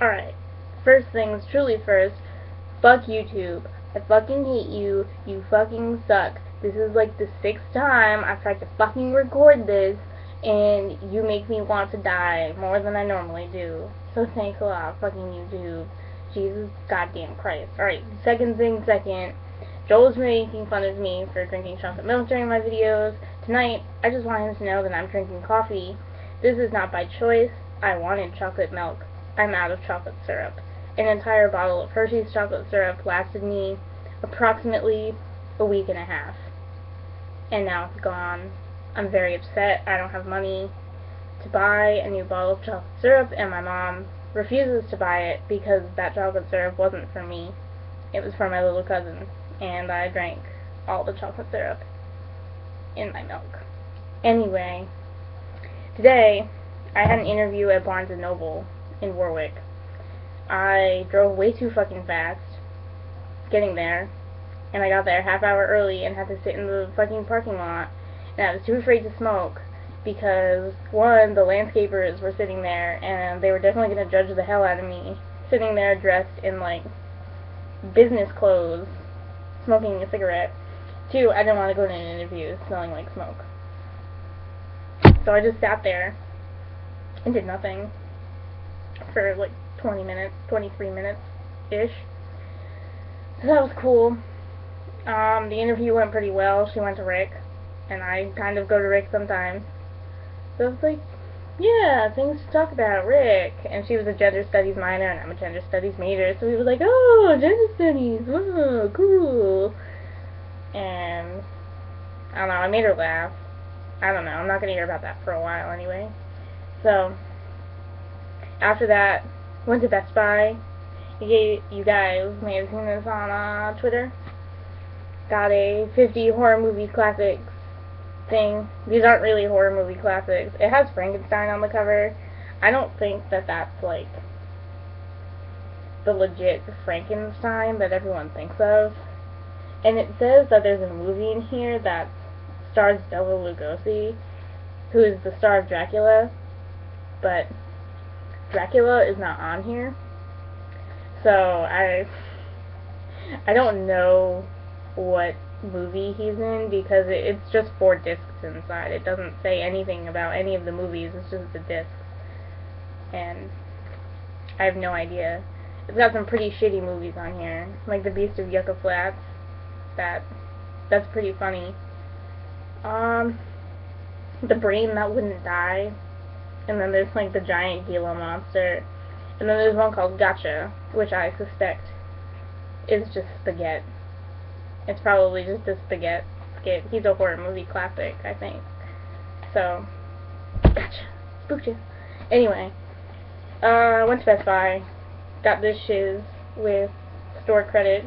Alright, first things truly first, fuck YouTube. I fucking hate you. You fucking suck. This is like the 6th time I've tried to fucking record this, and you make me want to die more than I normally do. So thanks a lot, fucking YouTube. Jesus goddamn Christ. Alright, second thing second. Joel's making fun of me for drinking chocolate milk during my videos. Tonight, I just want him to know that I'm drinking coffee. This is not by choice. I wanted chocolate milk. I'm out of chocolate syrup. An entire bottle of Hershey's chocolate syrup lasted me approximately a week and a half. And now it's gone. I'm very upset. I don't have money to buy a new bottle of chocolate syrup, and my mom refuses to buy it because that chocolate syrup wasn't for me. It was for my little cousin, and I drank all the chocolate syrup in my milk. Anyway, today I had an interview at Barnes & Noble in Warwick. I drove way too fucking fast getting there, and I got there a half hour early and had to sit in the fucking parking lot, and I was too afraid to smoke because, one, the landscapers were sitting there and they were definitely going to judge the hell out of me sitting there dressed in like business clothes smoking a cigarette. Two, I didn't want to go to an interview smelling like smoke. So I just sat there and did nothing for like 20 minutes, 23 minutes-ish. So that was cool. The interview went pretty well. She went to Rick, and I kind of go to Rick sometimes. So I was like, yeah, things to talk about, Rick. And she was a gender studies minor, and I'm a gender studies major, so we were like, oh, gender studies, whoa, cool. And, I don't know, I made her laugh. I don't know, I'm not going to hear about that for a while anyway. So, after that, went to Best Buy. You guys may have seen this on Twitter. Got a 50 horror movie classics thing. These aren't really horror movie classics. It has Frankenstein on the cover. I don't think that that's like the legit Frankenstein that everyone thinks of. And it says that there's a movie in here that stars Bela Lugosi, who is the star of Dracula, but Dracula is not on here. So I don't know what movie he's in because it's just 4 discs inside. It doesn't say anything about any of the movies. It's just the discs, and I have no idea. It's got some pretty shitty movies on here, like The Beast of Yucca Flats. That's pretty funny. The Brain That Wouldn't Die, and then there's like the giant Gila monster, and then there's one called Gotcha, which I suspect is just spaghetti. It's probably just a spaghetti skit. He's a horror movie classic, I think. So, gotcha. Spooked you. Anyway, went to Best Buy, got this shiz with store credit,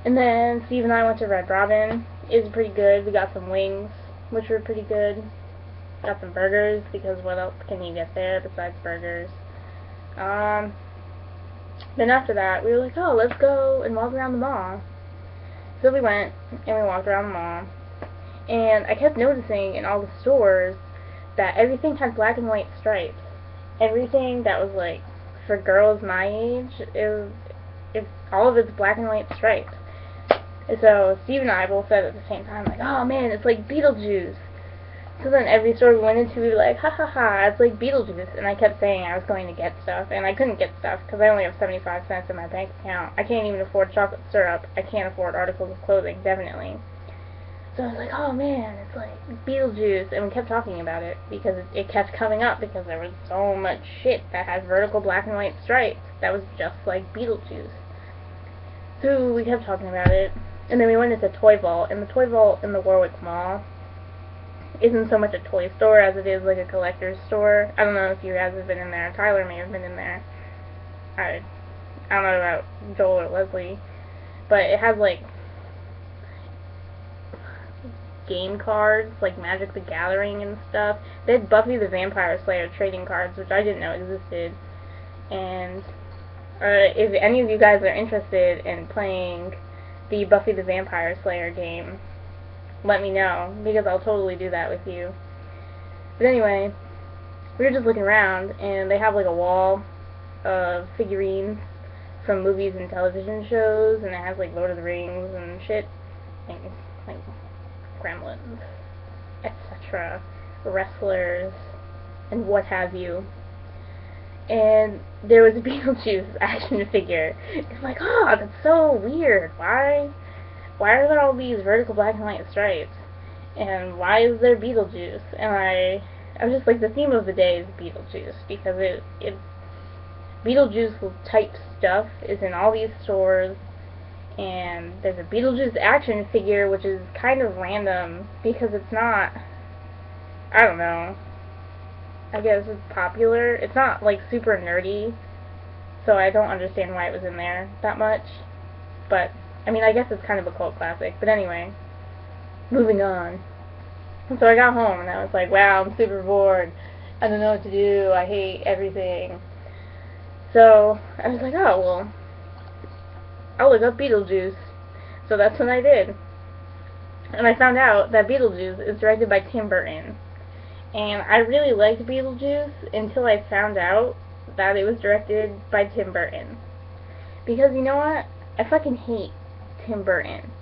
and then Steve and I went to Red Robin. It was pretty good. We got some wings, which were pretty good. Got some burgers, because what else can you get there besides burgers? Then after that, we were like, oh, let's go and walk around the mall. So we went, and we walked around the mall, and I kept noticing in all the stores that everything had black and white stripes. Everything that was, like, for girls my age, all of it's black and white stripes. And so Steve and I both said at the same time, like, oh man, it's like Beetlejuice. So then every store we went into, we were like, ha ha ha, it's like Beetlejuice. And I kept saying I was going to get stuff, and I couldn't get stuff because I only have 75 cents in my bank account. I can't even afford chocolate syrup. I can't afford articles of clothing, definitely. So I was like, oh man, it's like Beetlejuice. And we kept talking about it because it kept coming up because there was so much shit that has vertical black and white stripes that was just like Beetlejuice. So we kept talking about it. And then we went into Toy Vault, and the Toy Vault in the Warwick Mall isn't so much a toy store as it is like a collector's store. I don't know if you guys have been in there. Tyler may have been in there. I don't know about Joel or Leslie, but it has like game cards, like Magic the Gathering and stuff. They had Buffy the Vampire Slayer trading cards, which I didn't know existed. And if any of you guys are interested in playing the Buffy the Vampire Slayer game, let me know, because I'll totally do that with you. But anyway, we were just looking around, and they have like a wall figurines from movies and television shows, and it has like Lord of the Rings and shit, and like gremlins, etc., wrestlers, and what have you. And there was a Beetlejuice action figure. It's like, oh, that's so weird. Why are there all these vertical black and white stripes? And why is there Beetlejuice? And I was just like, the theme of the day is Beetlejuice, because it Beetlejuice type stuff is in all these stores, and there's a Beetlejuice action figure, which is kind of random, because it's not, I don't know, I guess it's popular. It's not like super nerdy, so I don't understand why it was in there that much, but I mean, I guess it's kind of a cult classic. But anyway, moving on. And so I got home and I was like, wow, I'm super bored. I don't know what to do. I hate everything. So I was like, oh, well, I'll look up Beetlejuice. So that's what I did. And I found out that Beetlejuice is directed by Tim Burton. And I really liked Beetlejuice until I found out that it was directed by Tim Burton. Because you know what? I fucking hate Tim Burton.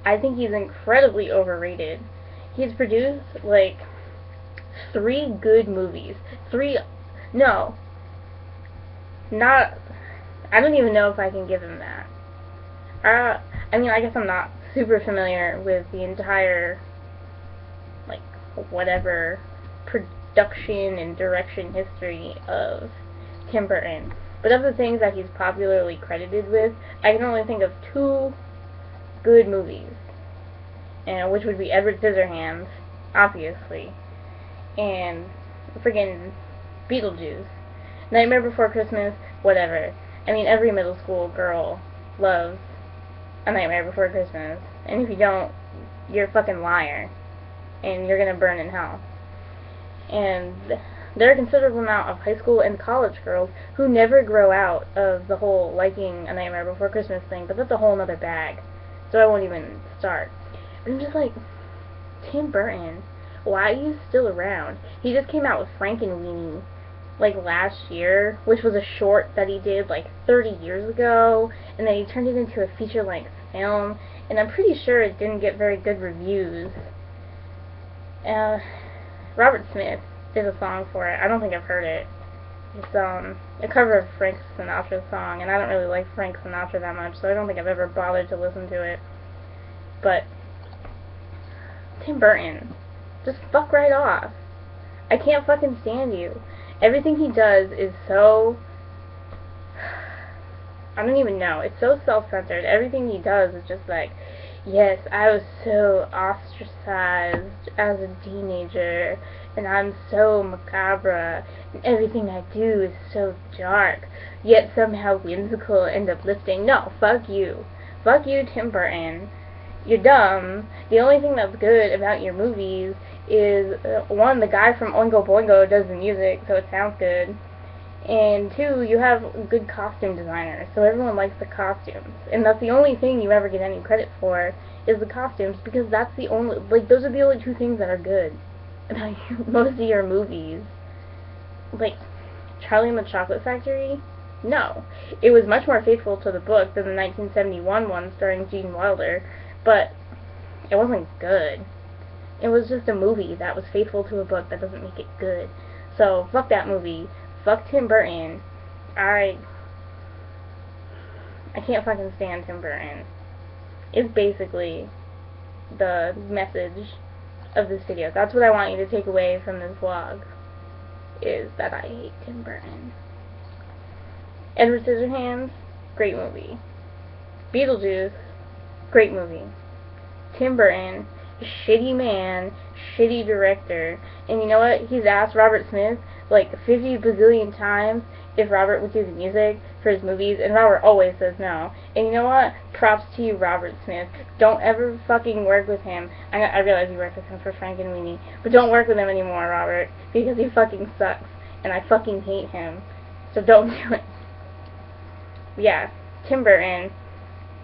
I think he's incredibly overrated. He's produced like 3 good movies. No. Not, I don't even know if I can give him that. I mean, I guess I'm not super familiar with the entire, like, whatever production and direction history of Tim Burton. But of the things that he's popularly credited with, I can only think of 2 good movies, and which would be Edward Scissorhands, obviously, and friggin' Beetlejuice. Nightmare Before Christmas, whatever. I mean, every middle school girl loves A Nightmare Before Christmas, and if you don't, you're a fucking liar, and you're gonna burn in hell. And there are a considerable amount of high school and college girls who never grow out of the whole liking A Nightmare Before Christmas thing, but that's a whole nother bag, so I won't even start. But I'm just like, Tim Burton, why are you still around? He just came out with Frankenweenie, like, last year, which was a short that he did, like, 30 years ago, and then he turned it into a feature-length film, and I'm pretty sure it didn't get very good reviews. Robert Smith did a song for it. I don't think I've heard it. It's a cover of Frank Sinatra's song, and I don't really like Frank Sinatra that much, so I don't think I've ever bothered to listen to it. But Tim Burton, just fuck right off. I can't fucking stand you. Everything he does is so, I don't even know, it's so self-centered. Everything he does is just like, yes, I was so ostracized as a teenager, and I'm so macabre, and everything I do is so dark, yet somehow whimsical and uplifting. No, fuck you. Fuck you, Tim Burton. You're dumb. The only thing that's good about your movies is, 1, the guy from Oingo Boingo does the music, so it sounds good, and 2, you have good costume designers, so everyone likes the costumes, and that's the only thing you ever get any credit for, is the costumes, because that's the only, like, those are the only 2 things that are good about most of your movies. Like, Charlie and the Chocolate Factory? No. It was much more faithful to the book than the 1971 one starring Gene Wilder, but it wasn't good. It was just a movie that was faithful to a book. That doesn't make it good. So, fuck that movie. Fuck Tim Burton. I can't fucking stand Tim Burton. It's basically the message of this video. That's what I want you to take away from this vlog, is that I hate Tim Burton. Edward Scissorhands, great movie. Beetlejuice, great movie. Tim Burton, shitty man, shitty director. And you know what? He's asked Robert Smith like 50 bazillion times if Robert would do the music for his movies, and Robert always says no. And you know what? Props to you, Robert Smith. Don't ever fucking work with him. I realize you worked with him for Frankenweenie, but don't work with him anymore, Robert, because he fucking sucks, and I fucking hate him. So don't do it. Yeah, Tim Burton.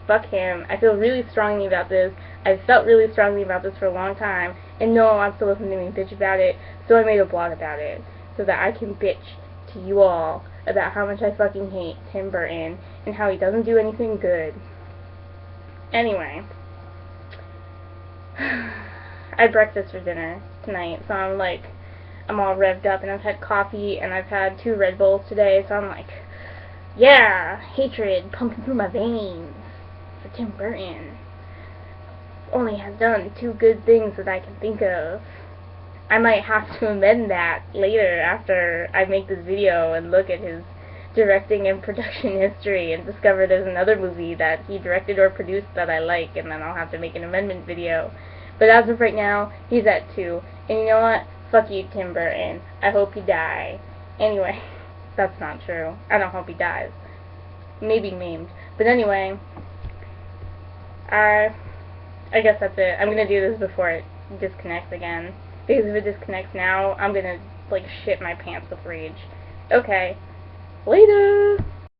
Fuck him. I feel really strongly about this. I've felt really strongly about this for a long time, and no one wants to listen to me bitch about it, so I made a blog about it, so that I can bitch to you all about how much I fucking hate Tim Burton and how he doesn't do anything good. Anyway, I had breakfast for dinner tonight, so I'm all revved up, and I've had coffee, and I've had 2 Red Bulls today, so I'm like, yeah, hatred pumping through my veins for Tim Burton. Only has done 2 good things that I can think of. I might have to amend that later after I make this video and look at his directing and production history and discover there's another movie that he directed or produced that I like, and then I'll have to make an amendment video. But as of right now, he's at 2. And you know what? Fuck you, Tim Burton. I hope you die. Anyway, that's not true. I don't hope he dies. Maybe maimed. But anyway, I guess that's it. I'm gonna do this before it disconnects again. Because if it disconnects now, I'm gonna, like, shit my pants with rage. Okay. Later!